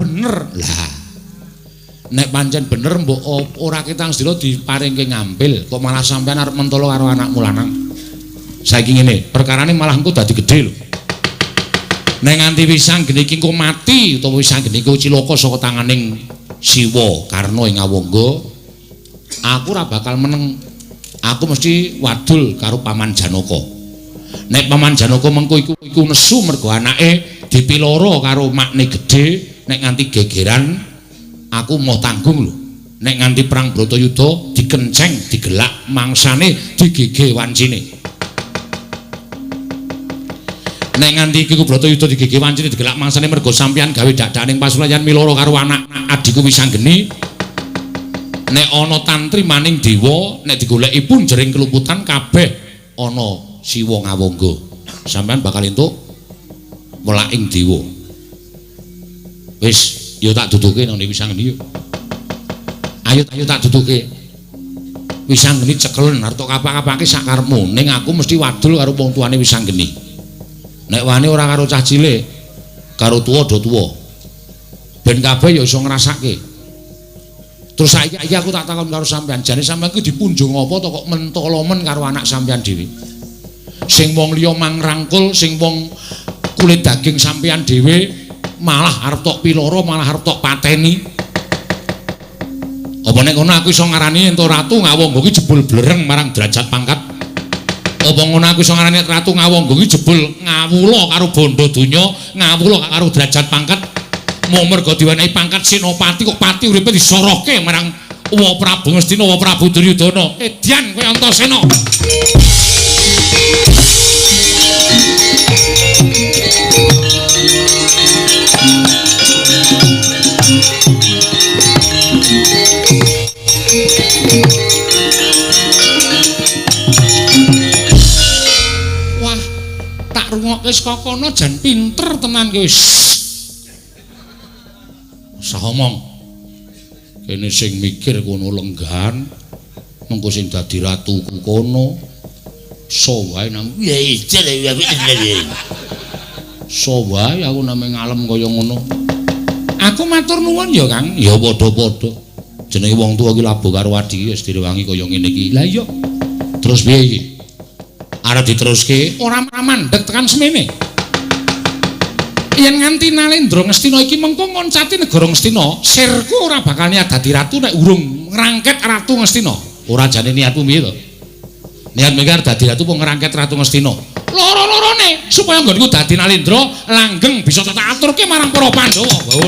bener. Lah. Nek pancen bener mbok ora kitang sedina diparingke ngambil, kok malah sampean arep mentolo karo anakmu lanang. Saiki ngene, perkarane malah engko dadi gedhe lho. Nek nganti Wisanggeni iki engko mati utawa Wisanggeni iki cilaka saka tanganing Siwa Karna ing Awangga, aku ora bakal meneng. Aku mesti wadul karo Paman Janaka. Nek Paman Janaka mengko iku nesu mergo anake dipiloro karo makne gedhe, nek nganti gegeran aku mau tanggung lho. Nek nganti perang Bratayuda dikenceng, digelak mangsane digege wancine. Nek nganti iki Bratayuda digege wancine digelak mangsane mergo sampeyan gawe dakdaning pasulayan miloro karo anak adikku Wisanggeni. Nek ana tantri maning dewa, nek digoleki pun jering keluputan kabeh ana Siwa Ngawangga. Sampeyan bakal entuk welaking dewa. Wis yo tak duduke nang Wisanggeni yo. Ayo tak duduke. Wisanggeni cekelen arep kapak-kapake sak karepmu, ning aku mesti wadul karo wong tuane Wisanggeni. Nek wani ora karo cah cilik, karo tuwa do tuwa. Ben kabeh ya iso ngrasake. Terus saiki aku tak takon karo sampean, jane sampean ku dipunjung apa to kok mentolomen karo anak sampean dhewe. Sing wong liya mangrangkul, sing wong kulit daging sampean dhewe malah arep tok piloro, malah arep tok pateni. Apa nek ngono aku iso ngarani ento Ratu Ngawangga iki jebul blereng marang derajat pangkat. Apa ngono aku iso ngarani Ratu Ngawangga iki jebul ngawula karo bondo donya, ngawula karo derajat pangkat. Mung mergo diwenehi pangkat Senopati kok pati uripe disorohke marang Uwa Prabu Ngastina, Uwa Prabu Duryudana. Edyan kowe Antasena. Wah, tak rungokke saka kono jan pinter tenan kowe. Usah omong. Kene sing mikir kono lenggan, mengko sing dadi ratuku kono. So wae nang ya ijel ya. So wae aku name ngalem kaya ngono. Aku matur nuwun ya Kang, ya padha-padha. Jenenge wong tuwa iki labuh karo adike wis direwangi kaya ngene iki. Lah iya. Terus piye iki? Arep diteruske ora mandeg tekan semene. Yen nganti Nalendra Ngastina iki mengko ngoncati negara Ngastina, sirku ora bakal niat dadi ratu nek urung ngrangket Ratu Ngastina. Ora jane niatmu piye to? Niat mikir dadi ratu apa ngrangket Ratu Ngastina? Loro-lorone supaya nggonku dadi Nalendra langgeng bisa tak aturke marang para Pandhawa.